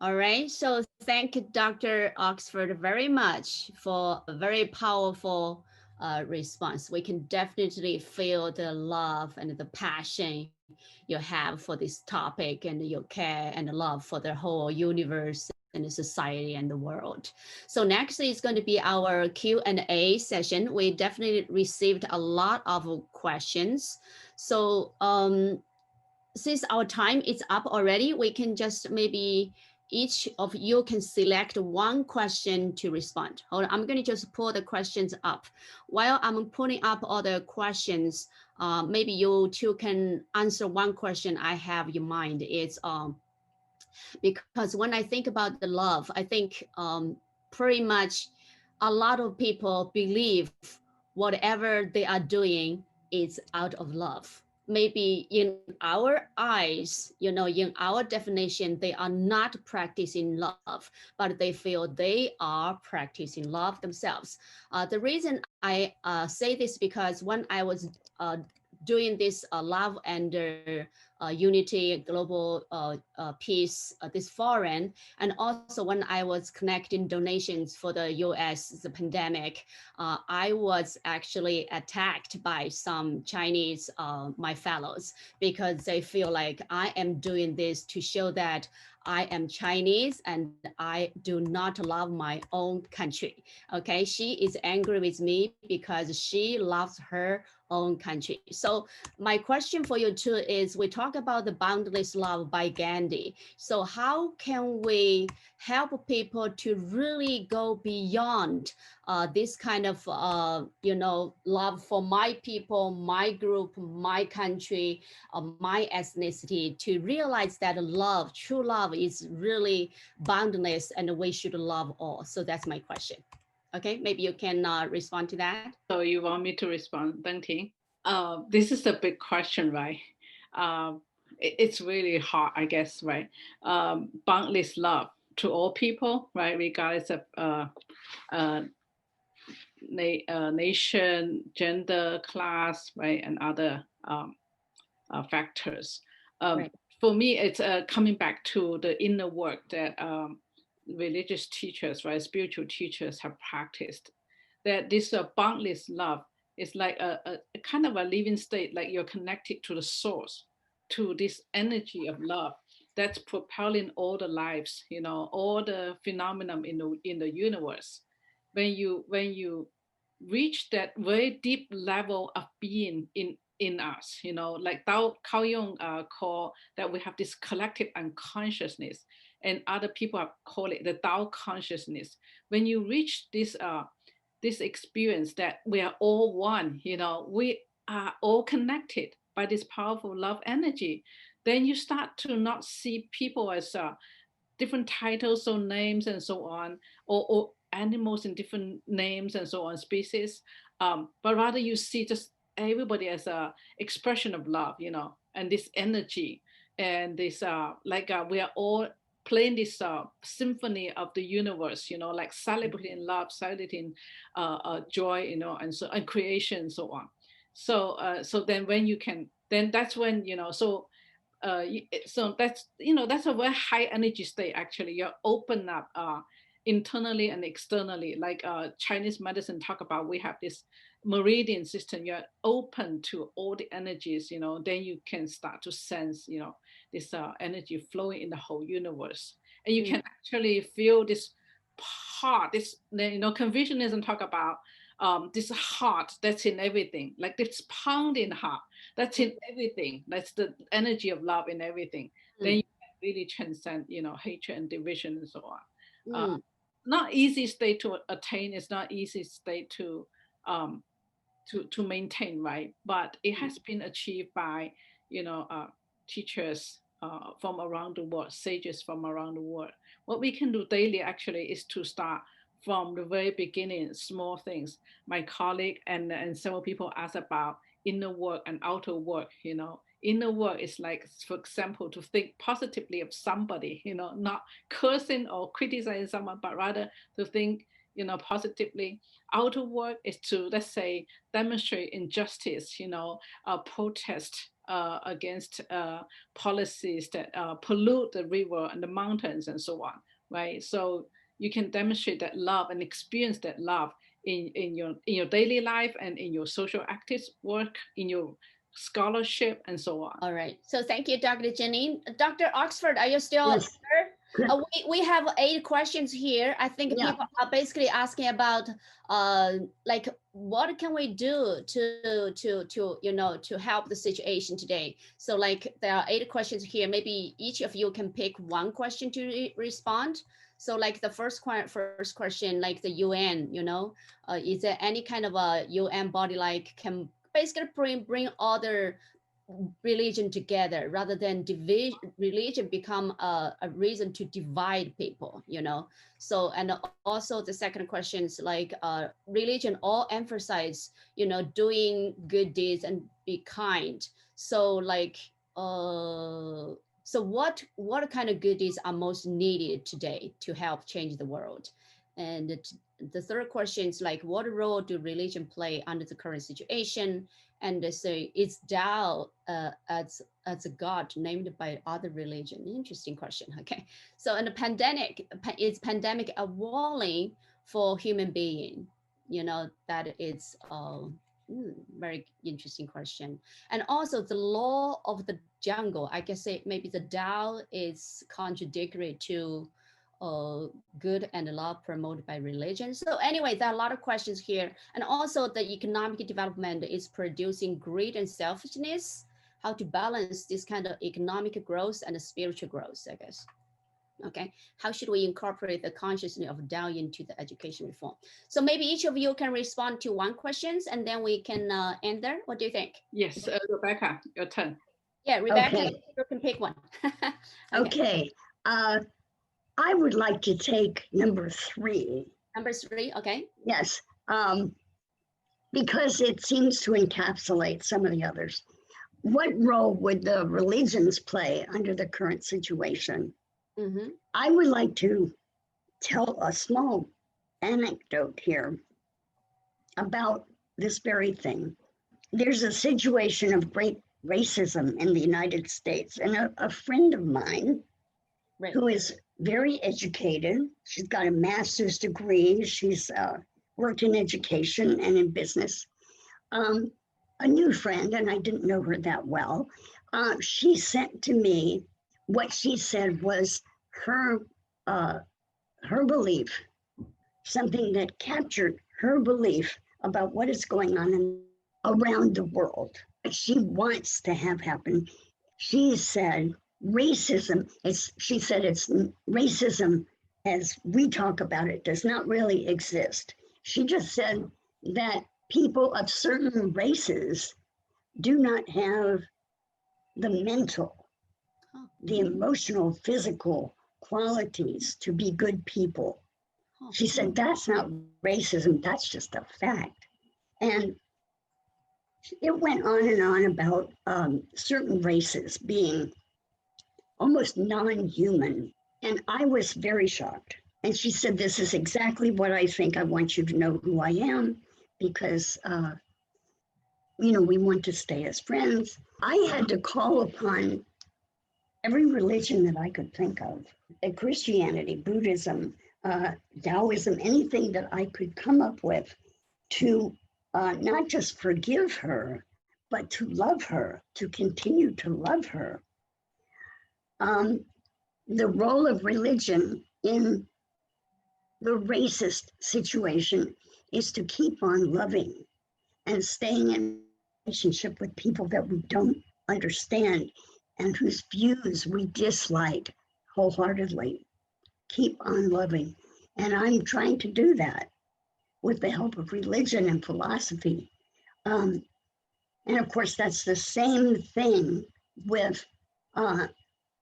All right. So thank you, Dr. Oxford, very much for a very powerful response. We can definitely feel the love and the passion you have for this topic and your care and the love for the whole universe and the society and the world. So next is going to be our Q&A session. We definitely received a lot of questions. So since our time is up already, we can just maybe each of you can select one question to respond. Hold on, I'm going to just pull the questions up. While I'm pulling up all the questions, maybe you two can answer one question I have in mind. It's because when I think about the love, I think pretty much a lot of people believe whatever they are doing is out of love. Maybe in our eyes, in our definition, they are not practicing love, but they feel they are practicing love themselves. The reason I say this because when I was doing this love and unity, global peace, this foreign, and also when I was collecting donations for the U.S. the pandemic, I was actually attacked by some Chinese my fellows because they feel like I am doing this to show that I am Chinese and I do not love my own country. Okay, she is angry with me because she loves her own country. So my question for you too is we talk about the boundless love by Gandhi. So how can we help people to really go beyond this kind of love for my people, my group, my country, my ethnicity, to realize that love, true love, is really boundless and we should love all. So that's my question. Okay, maybe you can respond to that. So you want me to respond, Deng Ting? This is a big question, right? It's really hard, I guess, right? Boundless love to all people, right? Regardless of uh, nation, gender, class, right, and other factors. Um, Right. for me, it's coming back to the inner work that religious teachers, right, spiritual teachers have practiced. That this boundless love is like a kind of a living state, like you're connected to the source, to this energy of love that's propelling all the lives, all the phenomenon in the universe. When you reach that very deep level of being in us, like Cao Jung call that we have this collective unconsciousness, and other people have called it the Tao consciousness. When you reach this experience that we are all one, we are all connected by this powerful love energy, then you start to not see people as different titles or names and so on, or animals in different names and so on, species, but rather you see just everybody as a expression of love, and this energy, and this we are all playing this symphony of the universe, like celebrating love, celebrating joy, and creation and so on. So then when you can, then that's when, so that's a very high energy state. Actually, you're open up internally and externally, like Chinese medicine talk about. We have this meridian system. You're open to all the energies, then you can start to sense, this energy flowing in the whole universe, and you can actually feel this heart, this, Confucianism talk about this heart that's in everything, like this pounding heart that's in everything. That's the energy of love in everything. Then you Mm, can really transcend, hatred and division and so on. mm, Not easy state to attain. It's not easy state um, to maintain, right? But it mm, has been achieved by, teachers from around the world, sages from around the world. What we can do daily actually is to start from the very beginning, small things. My colleague and several people ask about inner work and outer work. Inner work is like, for example, to think positively of somebody, not cursing or criticizing someone, but rather to think, positively. Outer work is to, let's say, demonstrate injustice, protest against policies that pollute the river and the mountains and so on, right? So you can demonstrate that love and experience that love in your daily life and in your social active work, in your scholarship and so on. All right. So thank you, Dr. Janine. Dr. Oxford, are you still Yes. there? We have 8 questions here. I think Yeah. people are basically asking about like what can we do to help the situation today. So like there are 8 questions here. Maybe each of you can pick one question to respond. So like the first question, like the UN, is there any kind of a UN body like can basically bring other religion together rather than religion become a reason to divide people, so and also the second question is like religion all emphasize doing good deeds and be kind, so like so what kind of good deeds are most needed today to help change the world? And the third question is like what role do religion play under the current situation? And so it's Tao as a god named by other religion. Interesting question. Okay, so in the pandemic, is pandemic a warning for human being? That is very interesting question. And also the law of the jungle. I guess maybe the Tao is contradictory to good and love promoted by religion. So anyway, there are a lot of questions here. And also the economic development is producing greed and selfishness. How to balance this kind of economic growth and spiritual growth, I guess. Okay, how should we incorporate the consciousness of Tao into the education reform? So maybe each of you can respond to one questions and then we can end there. What do you think? Yes, Rebecca, your turn. Yeah, Rebecca, Okay. you can pick one. Okay. I would like to take number 3. Number 3, okay. Yes, because it seems to encapsulate some of the others. What role would the religions play under the current situation? Mm-hmm. I would like to tell a small anecdote here about this very thing. There's a situation of great racism in the United States, and a friend of mine who is very educated, she's got a master's degree, she's worked in education and in business, a new friend, and I didn't know her that well, she sent to me what she said was her belief, something that captured her belief about what is going on around the world. What she wants to have happen. She said racism as we talk about it does not really exist. She just said that people of certain races do not have the mental, the emotional, physical qualities to be good people. She said that's not racism, that's just a fact. And it went on and on about certain races being almost non-human. And I was very shocked. And she said, this is exactly what I think. I want you to know who I am because, we want to stay as friends. I had to call upon every religion that I could think of, Christianity, Buddhism, Taoism, anything that I could come up with to not just forgive her, but to love her, to continue to love her. The role of religion in the racist situation is to keep on loving and staying in relationship with people that we don't understand and whose views we dislike wholeheartedly. Keep on loving. And I'm trying to do that with the help of religion and philosophy. And of course, that's the same thing with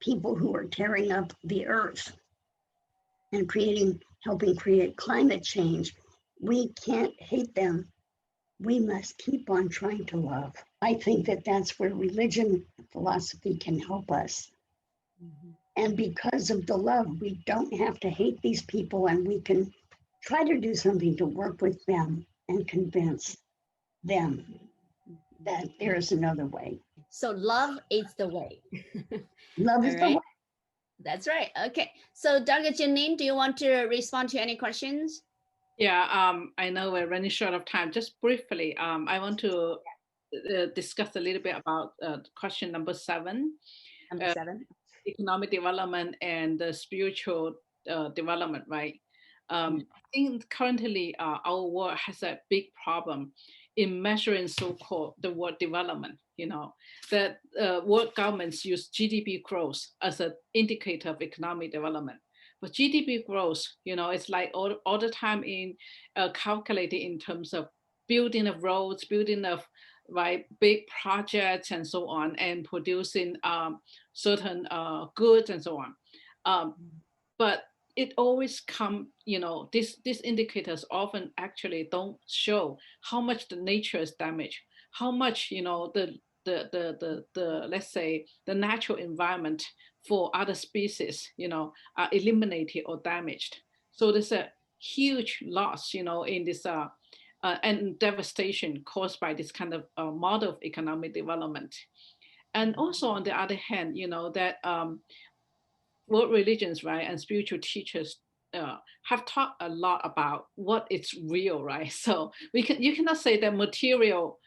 people who are tearing up the earth and helping create climate change. We can't hate them. We must keep on trying to love. I think that that's where religion and philosophy can help us. Mm-hmm. And because of the love, we don't have to hate these people, and we can try to do something to work with them and convince them that there is another way. So love is the way. Love All is the right. way. That's right. Okay. So Dr. Janine, do you want to respond to any questions? Yeah, I know we're running short of time. Just briefly, I want to discuss a little bit about question number 7, Number uh, 7. economic development and the spiritual development, right? I think currently our world has a big problem in measuring so-called the word development. You know, that world governments use GDP growth as an indicator of economic development. But GDP growth, you know, it's like all the time in calculated in terms of building of roads, building of right big projects and so on, and producing certain goods and so on. But it always come, you know, these indicators often actually don't show how much the nature is damaged, how much, you know, the let's say the natural environment for other species, you know, are eliminated or damaged. So there's a huge loss, you know, in this and devastation caused by this kind of model of economic development. And also on the other hand, you know, that world religions, right, and spiritual teachers have taught a lot about what is real, right? So you cannot say that material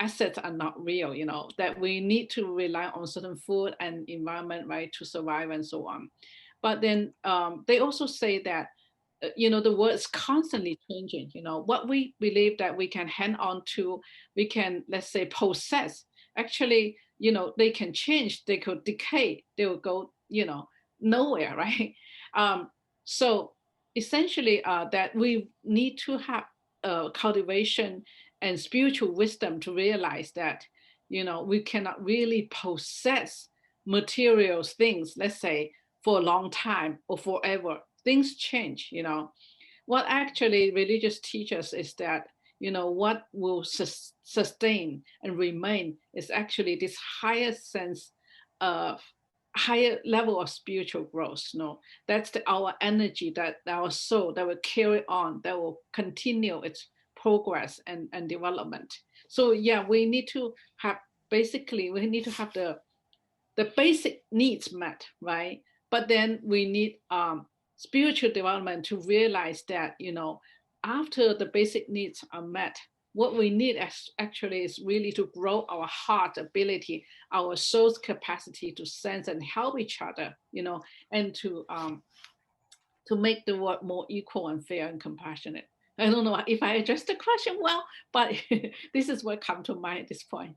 assets are not real, you know, that we need to rely on certain food and environment, right, to survive and so on. But then they also say that you know, the world is constantly changing. You know, what we believe that we can hand on to, we can, let's say, possess, actually, you know, they can change, they could decay, they will go, you know, nowhere, right? So essentially that we need to have cultivation and spiritual wisdom to realize that, you know, we cannot really possess materials things, let's say, for a long time or forever. Things change, you know. What actually religious teaches is that, you know, what will sustain and remain is actually this higher sense of higher level of spiritual growth. No, that's our energy, that our soul that will carry on, that will continue its progress and development. So yeah, we need to have, basically we need to have the basic needs met, right? But then we need spiritual development to realize that, you know, after the basic needs are met, what we need actually is really to grow our heart ability, our soul's capacity to sense and help each other, you know, and to make the world more equal and fair and compassionate. I don't know if I addressed the question well, but this is what come to mind at this point.